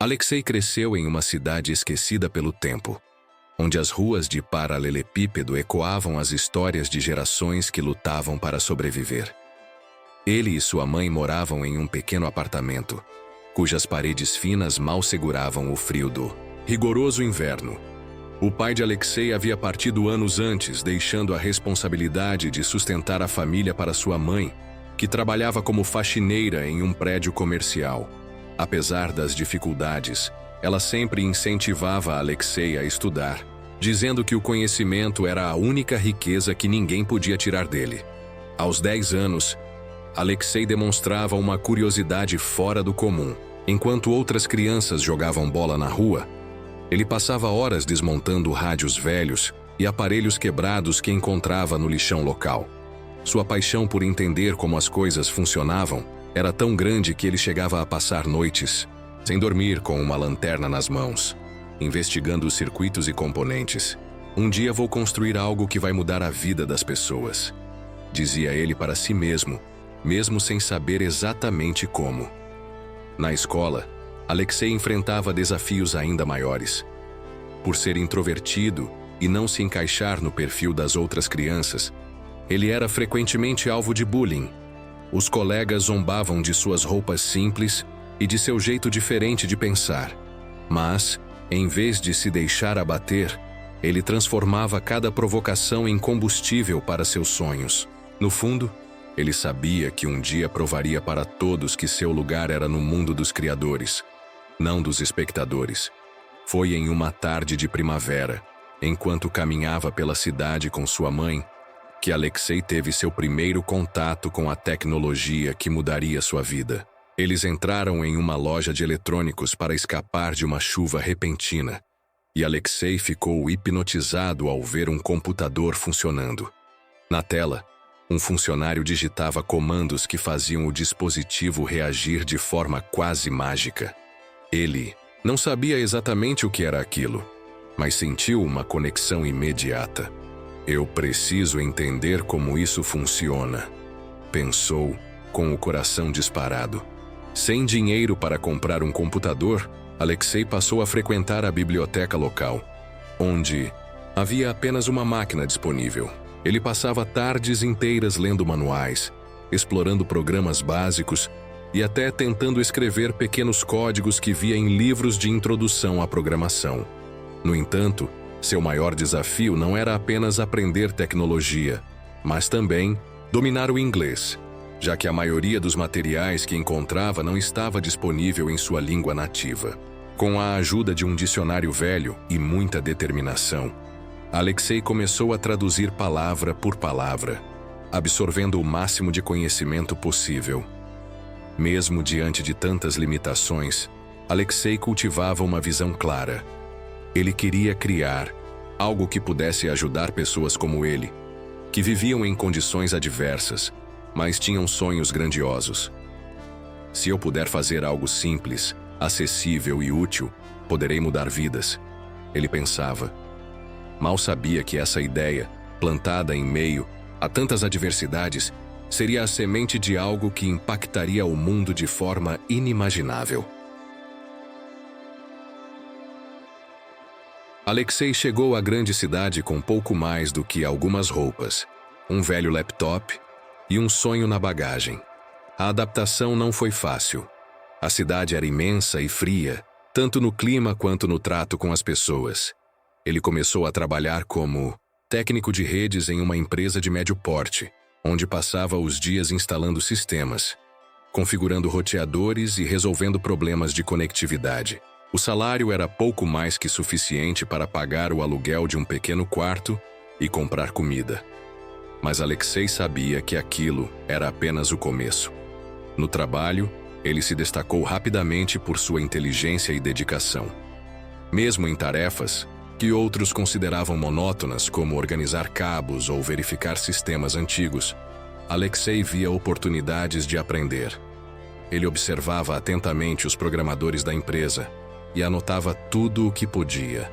Alexei cresceu em uma cidade esquecida pelo tempo, onde as ruas de paralelepípedo ecoavam as histórias de gerações que lutavam para sobreviver. Ele e sua mãe moravam em um pequeno apartamento, cujas paredes finas mal seguravam o frio do rigoroso inverno. O pai de Alexei havia partido anos antes, deixando a responsabilidade de sustentar a família para sua mãe, que trabalhava como faxineira em um prédio comercial. Apesar das dificuldades, ela sempre incentivava Alexei a estudar, dizendo que o conhecimento era a única riqueza que ninguém podia tirar dele. Aos 10 anos, Alexei demonstrava uma curiosidade fora do comum. Enquanto outras crianças jogavam bola na rua, ele passava horas desmontando rádios velhos e aparelhos quebrados que encontrava no lixão local. Sua paixão por entender como as coisas funcionavam era tão grande que ele chegava a passar noites sem dormir com uma lanterna nas mãos, investigando os circuitos e componentes. Um dia vou construir algo que vai mudar a vida das pessoas, dizia ele para si mesmo, mesmo sem saber exatamente como. Na escola, Alexei enfrentava desafios ainda maiores. Por ser introvertido e não se encaixar no perfil das outras crianças, ele era frequentemente alvo de bullying. Os colegas zombavam de suas roupas simples e de seu jeito diferente de pensar. Mas, em vez de se deixar abater, ele transformava cada provocação em combustível para seus sonhos. No fundo, ele sabia que um dia provaria para todos que seu lugar era no mundo dos criadores, não dos espectadores. Foi em uma tarde de primavera, enquanto caminhava pela cidade com sua mãe, que Alexei teve seu primeiro contato com a tecnologia que mudaria sua vida. Eles entraram em uma loja de eletrônicos para escapar de uma chuva repentina, e Alexei ficou hipnotizado ao ver um computador funcionando. Na tela, um funcionário digitava comandos que faziam o dispositivo reagir de forma quase mágica. Ele não sabia exatamente o que era aquilo, mas sentiu uma conexão imediata. Eu preciso entender como isso funciona, pensou, com o coração disparado. Sem dinheiro para comprar um computador, Alexei passou a frequentar a biblioteca local, onde havia apenas uma máquina disponível. Ele passava tardes inteiras lendo manuais, explorando programas básicos e até tentando escrever pequenos códigos que via em livros de introdução à programação. No entanto, seu maior desafio não era apenas aprender tecnologia, mas também dominar o inglês, já que a maioria dos materiais que encontrava não estava disponível em sua língua nativa. Com a ajuda de um dicionário velho e muita determinação, Alexei começou a traduzir palavra por palavra, absorvendo o máximo de conhecimento possível. Mesmo diante de tantas limitações, Alexei cultivava uma visão clara. Ele queria criar algo que pudesse ajudar pessoas como ele, que viviam em condições adversas, mas tinham sonhos grandiosos. Se eu puder fazer algo simples, acessível e útil, poderei mudar vidas, ele pensava. Mal sabia que essa ideia, plantada em meio a tantas adversidades, seria a semente de algo que impactaria o mundo de forma inimaginável. Alexei chegou à grande cidade com pouco mais do que algumas roupas, um velho laptop e um sonho na bagagem. A adaptação não foi fácil. A cidade era imensa e fria, tanto no clima quanto no trato com as pessoas. Ele começou a trabalhar como técnico de redes em uma empresa de médio porte, onde passava os dias instalando sistemas, configurando roteadores e resolvendo problemas de conectividade. O salário era pouco mais que suficiente para pagar o aluguel de um pequeno quarto e comprar comida. Mas Alexei sabia que aquilo era apenas o começo. No trabalho, ele se destacou rapidamente por sua inteligência e dedicação. Mesmo em tarefas que outros consideravam monótonas, como organizar cabos ou verificar sistemas antigos, Alexei via oportunidades de aprender. Ele observava atentamente os programadores da empresa e anotava tudo o que podia.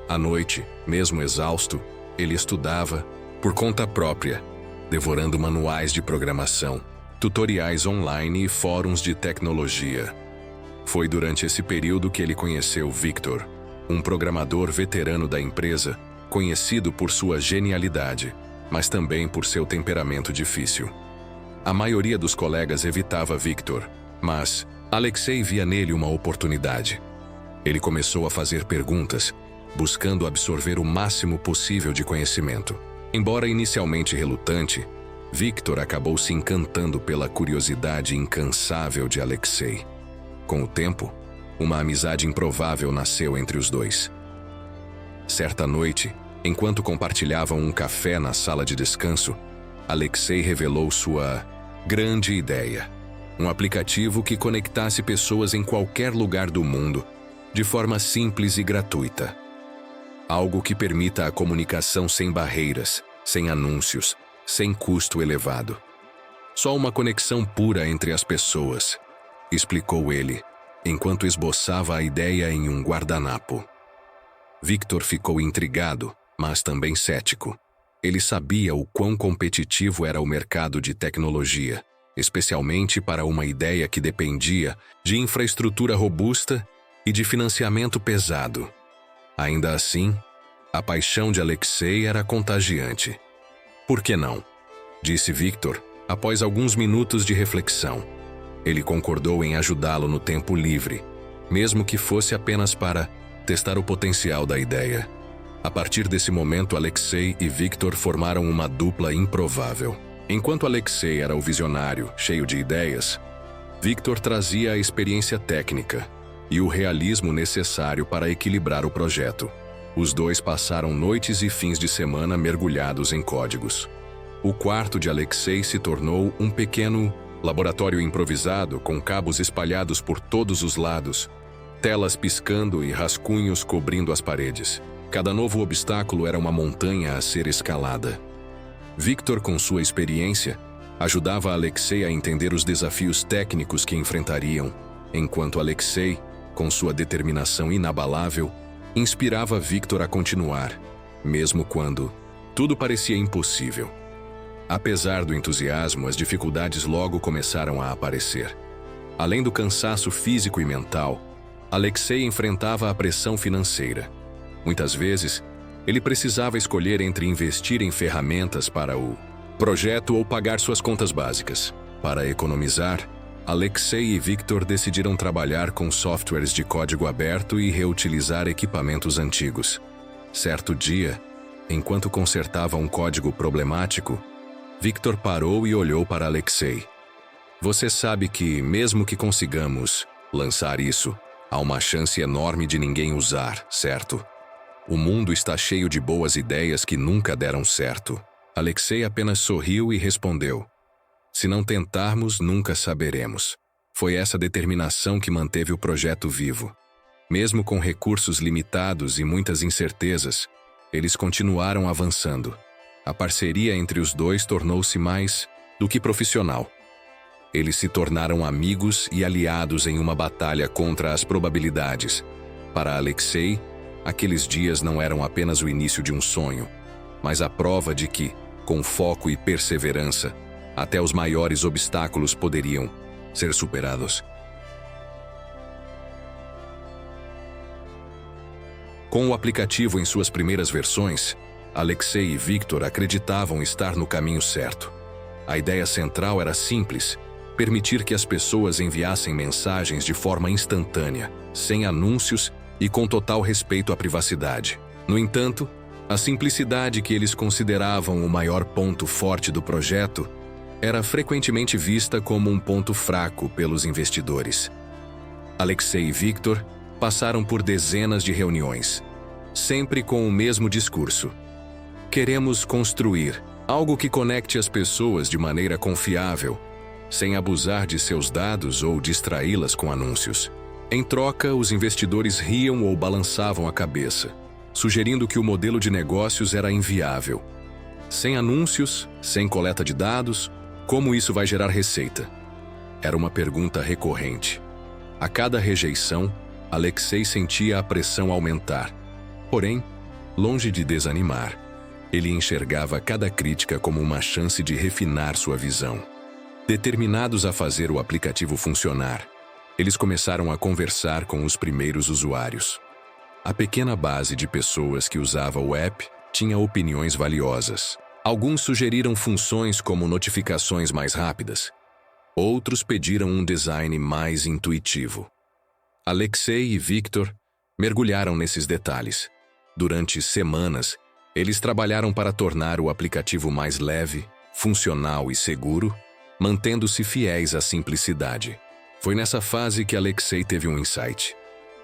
À noite, mesmo exausto, ele estudava por conta própria, devorando manuais de programação, tutoriais online e fóruns de tecnologia. Foi durante esse período que ele conheceu Victor, um programador veterano da empresa, conhecido por sua genialidade, mas também por seu temperamento difícil. A maioria dos colegas evitava Victor, mas Alexei via nele uma oportunidade. Ele começou a fazer perguntas, buscando absorver o máximo possível de conhecimento. Embora inicialmente relutante, Victor acabou se encantando pela curiosidade incansável de Alexei. Com o tempo, uma amizade improvável nasceu entre os dois. Certa noite, enquanto compartilhavam um café na sala de descanso, Alexei revelou sua grande ideia: um aplicativo que conectasse pessoas em qualquer lugar do mundo, de forma simples e gratuita. Algo que permita a comunicação sem barreiras, sem anúncios, sem custo elevado. Só uma conexão pura entre as pessoas, explicou ele, enquanto esboçava a ideia em um guardanapo. Victor ficou intrigado, mas também cético. Ele sabia o quão competitivo era o mercado de tecnologia, especialmente para uma ideia que dependia de infraestrutura robusta e de financiamento pesado. Ainda assim, a paixão de Alexei era contagiante. Por que não? Disse Victor, após alguns minutos de reflexão. Ele concordou em ajudá-lo no tempo livre, mesmo que fosse apenas para testar o potencial da ideia. A partir desse momento, Alexei e Victor formaram uma dupla improvável. Enquanto Alexei era o visionário, cheio de ideias, Victor trazia a experiência técnica e o realismo necessário para equilibrar o projeto. Os dois passaram noites e fins de semana mergulhados em códigos. O quarto de Alexei se tornou um pequeno laboratório improvisado com cabos espalhados por todos os lados, telas piscando e rascunhos cobrindo as paredes. Cada novo obstáculo era uma montanha a ser escalada. Victor, com sua experiência, ajudava Alexei a entender os desafios técnicos que enfrentariam, enquanto Alexei, com sua determinação inabalável, inspirava Victor a continuar, mesmo quando tudo parecia impossível. Apesar do entusiasmo, as dificuldades logo começaram a aparecer. Além do cansaço físico e mental, Alexei enfrentava a pressão financeira. Muitas vezes, ele precisava escolher entre investir em ferramentas para o projeto ou pagar suas contas básicas. Para economizar, Alexei e Victor decidiram trabalhar com softwares de código aberto e reutilizar equipamentos antigos. Certo dia, enquanto consertava um código problemático, Victor parou e olhou para Alexei. Você sabe que, mesmo que consigamos lançar isso, há uma chance enorme de ninguém usar, certo? O mundo está cheio de boas ideias que nunca deram certo. Alexei apenas sorriu e respondeu: se não tentarmos, nunca saberemos. Foi essa determinação que manteve o projeto vivo. Mesmo com recursos limitados e muitas incertezas, eles continuaram avançando. A parceria entre os dois tornou-se mais do que profissional. Eles se tornaram amigos e aliados em uma batalha contra as probabilidades. Para Alexei, aqueles dias não eram apenas o início de um sonho, mas a prova de que, com foco e perseverança, até os maiores obstáculos poderiam ser superados. Com o aplicativo em suas primeiras versões, Alexei e Victor acreditavam estar no caminho certo. A ideia central era simples: permitir que as pessoas enviassem mensagens de forma instantânea, sem anúncios e com total respeito à privacidade. No entanto, a simplicidade que eles consideravam o maior ponto forte do projeto era frequentemente vista como um ponto fraco pelos investidores. Alexei e Victor passaram por dezenas de reuniões, sempre com o mesmo discurso: queremos construir algo que conecte as pessoas de maneira confiável, sem abusar de seus dados ou distraí-las com anúncios. Em troca, os investidores riam ou balançavam a cabeça, sugerindo que o modelo de negócios era inviável. Sem anúncios, sem coleta de dados, como isso vai gerar receita? Era uma pergunta recorrente. A cada rejeição, Alexei sentia a pressão aumentar. Porém, longe de desanimar, ele enxergava cada crítica como uma chance de refinar sua visão. Determinados a fazer o aplicativo funcionar, Eles começaram a conversar com os primeiros usuários. A pequena base de pessoas que usava o app tinha opiniões valiosas. Alguns sugeriram funções como notificações mais rápidas. Outros pediram um design mais intuitivo. Alexei e Victor mergulharam nesses detalhes. Durante semanas, eles trabalharam para tornar o aplicativo mais leve, funcional e seguro, mantendo-se fiéis à simplicidade. Foi nessa fase que Alexei teve um insight.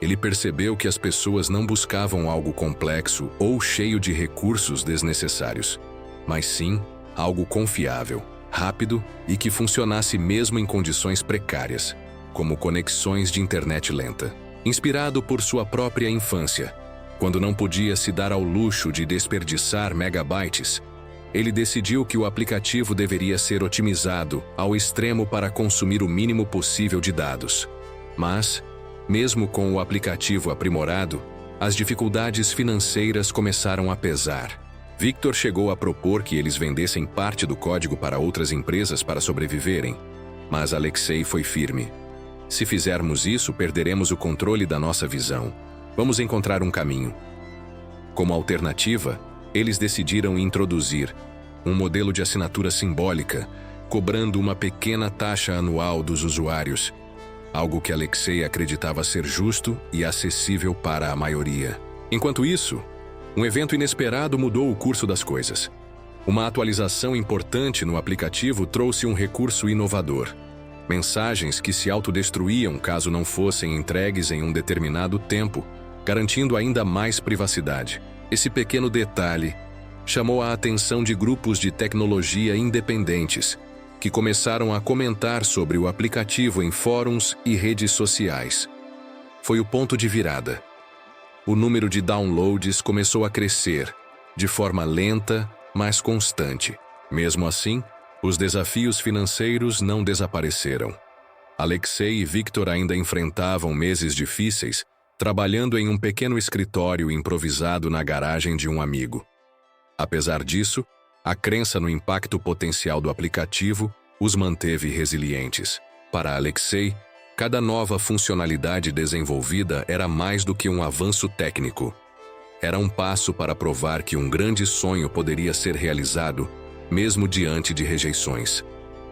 Ele percebeu que as pessoas não buscavam algo complexo ou cheio de recursos desnecessários, mas sim algo confiável, rápido e que funcionasse mesmo em condições precárias, como conexões de internet lenta. Inspirado por sua própria infância, quando não podia se dar ao luxo de desperdiçar megabytes, ele decidiu que o aplicativo deveria ser otimizado ao extremo para consumir o mínimo possível de dados. Mas, mesmo com o aplicativo aprimorado, as dificuldades financeiras começaram a pesar. Victor chegou a propor que eles vendessem parte do código para outras empresas para sobreviverem, mas Alexei foi firme. Se fizermos isso, perderemos o controle da nossa visão. Vamos encontrar um caminho. Como alternativa, eles decidiram introduzir um modelo de assinatura simbólica, cobrando uma pequena taxa anual dos usuários, algo que Alexei acreditava ser justo e acessível para a maioria. Enquanto isso, um evento inesperado mudou o curso das coisas. Uma atualização importante no aplicativo trouxe um recurso inovador. Mensagens que se autodestruíam caso não fossem entregues em um determinado tempo, garantindo ainda mais privacidade. Esse pequeno detalhe chamou a atenção de grupos de tecnologia independentes, que começaram a comentar sobre o aplicativo em fóruns e redes sociais. Foi o ponto de virada. O número de downloads começou a crescer, de forma lenta, mas constante. Mesmo assim, os desafios financeiros não desapareceram. Alexei e Victor ainda enfrentavam meses difíceis, trabalhando em um pequeno escritório improvisado na garagem de um amigo. Apesar disso, a crença no impacto potencial do aplicativo os manteve resilientes. Para Alexei, cada nova funcionalidade desenvolvida era mais do que um avanço técnico. Era um passo para provar que um grande sonho poderia ser realizado, mesmo diante de rejeições.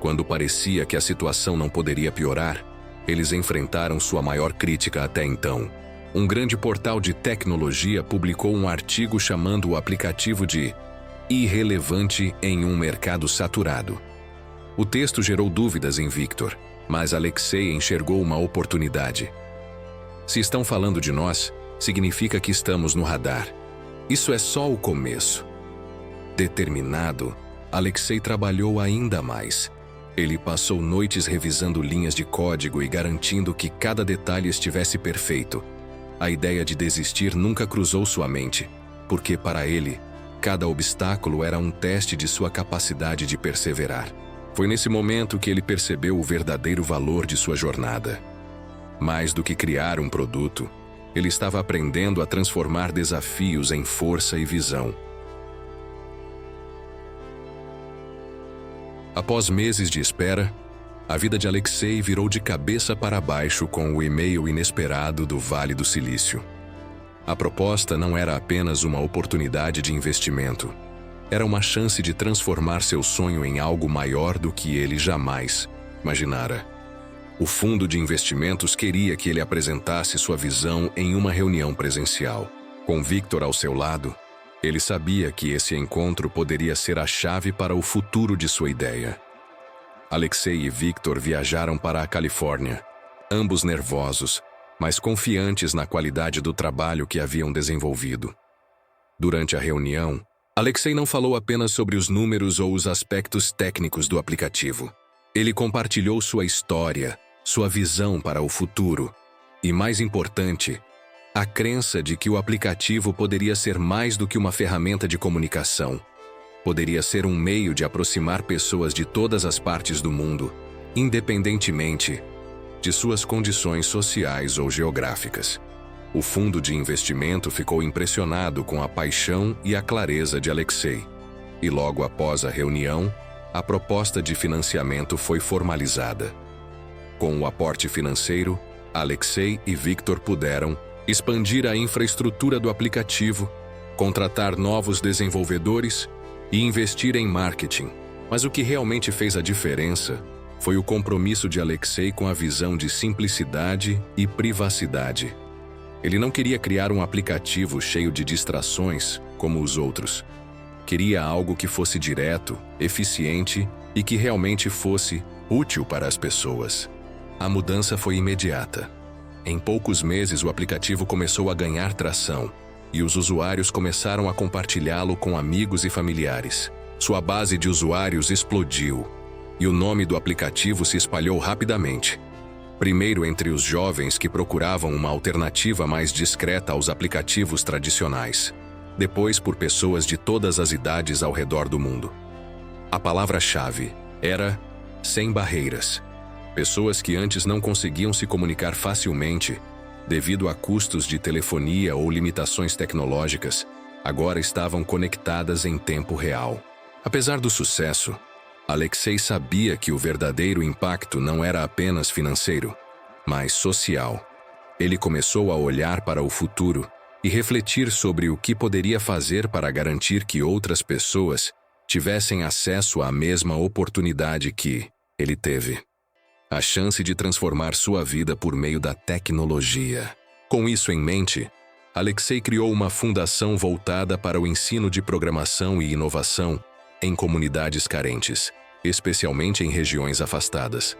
Quando parecia que a situação não poderia piorar, eles enfrentaram sua maior crítica até então. Um grande portal de tecnologia publicou um artigo chamando o aplicativo de irrelevante em um mercado saturado. O texto gerou dúvidas em Victor, mas Alexei enxergou uma oportunidade. Se estão falando de nós, significa que estamos no radar. Isso é só o começo. Determinado, Alexei trabalhou ainda mais. Ele passou noites revisando linhas de código e garantindo que cada detalhe estivesse perfeito. A ideia de desistir nunca cruzou sua mente, porque para ele, cada obstáculo era um teste de sua capacidade de perseverar. Foi nesse momento que ele percebeu o verdadeiro valor de sua jornada. Mais do que criar um produto, ele estava aprendendo a transformar desafios em força e visão. Após meses de espera, a vida de Alexei virou de cabeça para baixo com o e-mail inesperado do Vale do Silício. A proposta não era apenas uma oportunidade de investimento. Era uma chance de transformar seu sonho em algo maior do que ele jamais imaginara. O fundo de investimentos queria que ele apresentasse sua visão em uma reunião presencial. Com Victor ao seu lado, ele sabia que esse encontro poderia ser a chave para o futuro de sua ideia. Alexei e Victor viajaram para a Califórnia, ambos nervosos, mas confiantes na qualidade do trabalho que haviam desenvolvido. Durante a reunião, Alexei não falou apenas sobre os números ou os aspectos técnicos do aplicativo. Ele compartilhou sua história, sua visão para o futuro e, mais importante, a crença de que o aplicativo poderia ser mais do que uma ferramenta de comunicação. Poderia ser um meio de aproximar pessoas de todas as partes do mundo, independentemente de suas condições sociais ou geográficas. O fundo de investimento ficou impressionado com a paixão e a clareza de Alexei. E logo após a reunião, a proposta de financiamento foi formalizada. Com o aporte financeiro, Alexei e Victor puderam expandir a infraestrutura do aplicativo, contratar novos desenvolvedores e investir em marketing. Mas o que realmente fez a diferença foi o compromisso de Alexei com a visão de simplicidade e privacidade. Ele não queria criar um aplicativo cheio de distrações, como os outros. Queria algo que fosse direto, eficiente e que realmente fosse útil para as pessoas. A mudança foi imediata. Em poucos meses, o aplicativo começou a ganhar tração e os usuários começaram a compartilhá-lo com amigos e familiares. Sua base de usuários explodiu e o nome do aplicativo se espalhou rapidamente. Primeiro entre os jovens que procuravam uma alternativa mais discreta aos aplicativos tradicionais. Depois por pessoas de todas as idades ao redor do mundo. A palavra-chave era sem barreiras. Pessoas que antes não conseguiam se comunicar facilmente, devido a custos de telefonia ou limitações tecnológicas, agora estavam conectadas em tempo real. Apesar do sucesso, Alexei sabia que o verdadeiro impacto não era apenas financeiro, mas social. Ele começou a olhar para o futuro e refletir sobre o que poderia fazer para garantir que outras pessoas tivessem acesso à mesma oportunidade que ele teve. A chance de transformar sua vida por meio da tecnologia. Com isso em mente, Alexei criou uma fundação voltada para o ensino de programação e inovação em comunidades carentes, especialmente em regiões afastadas.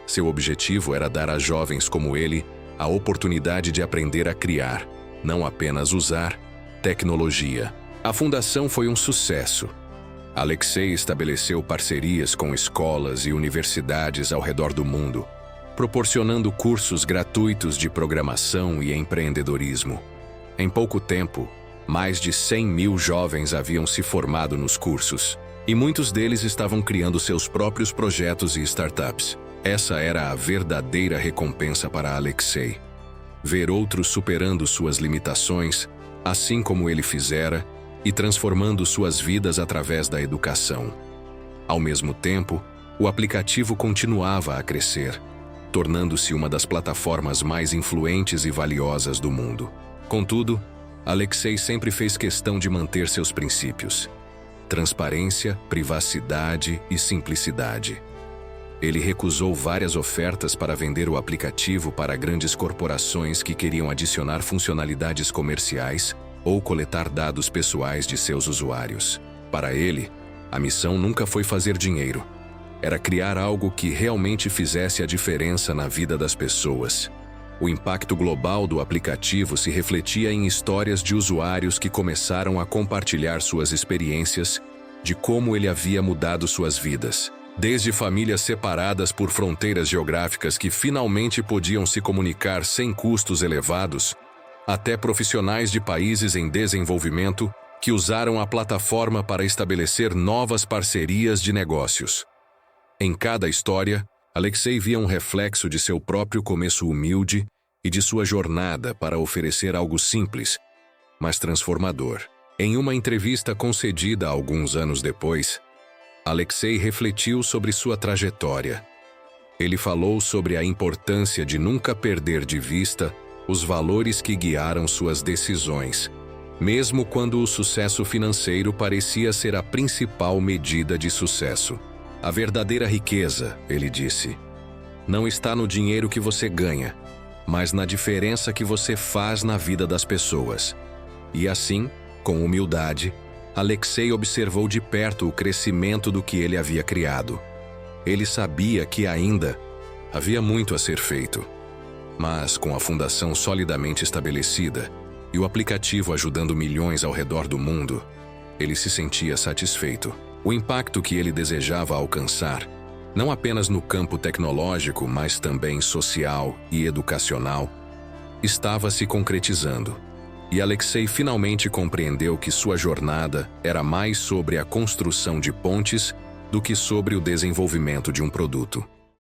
Seu objetivo era dar a jovens como ele a oportunidade de aprender a criar, não apenas usar, tecnologia. A fundação foi um sucesso. Alexei estabeleceu parcerias com escolas e universidades ao redor do mundo, proporcionando cursos gratuitos de programação e empreendedorismo. Em pouco tempo, mais de 100 mil jovens haviam se formado nos cursos, e muitos deles estavam criando seus próprios projetos e startups. Essa era a verdadeira recompensa para Alexei. Ver outros superando suas limitações, assim como ele fizera, e transformando suas vidas através da educação. Ao mesmo tempo, o aplicativo continuava a crescer, tornando-se uma das plataformas mais influentes e valiosas do mundo. Contudo, Alexei sempre fez questão de manter seus princípios: transparência, privacidade e simplicidade. Ele recusou várias ofertas para vender o aplicativo para grandes corporações que queriam adicionar funcionalidades comerciais ou coletar dados pessoais de seus usuários. Para ele, a missão nunca foi fazer dinheiro. Era criar algo que realmente fizesse a diferença na vida das pessoas. O impacto global do aplicativo se refletia em histórias de usuários que começaram a compartilhar suas experiências de como ele havia mudado suas vidas. Desde famílias separadas por fronteiras geográficas que finalmente podiam se comunicar sem custos elevados, até profissionais de países em desenvolvimento que usaram a plataforma para estabelecer novas parcerias de negócios. Em cada história, Alexei via um reflexo de seu próprio começo humilde e de sua jornada para oferecer algo simples, mas transformador. Em uma entrevista concedida alguns anos depois, Alexei refletiu sobre sua trajetória. Ele falou sobre a importância de nunca perder de vista os valores que guiaram suas decisões, mesmo quando o sucesso financeiro parecia ser a principal medida de sucesso. A verdadeira riqueza, ele disse, não está no dinheiro que você ganha, mas na diferença que você faz na vida das pessoas. E assim, com humildade, Alexei observou de perto o crescimento do que ele havia criado. Ele sabia que ainda havia muito a ser feito. Mas, com a fundação solidamente estabelecida e o aplicativo ajudando milhões ao redor do mundo, ele se sentia satisfeito. O impacto que ele desejava alcançar, não apenas no campo tecnológico, mas também social e educacional, estava se concretizando. E Alexei finalmente compreendeu que sua jornada era mais sobre a construção de pontes do que sobre o desenvolvimento de um produto.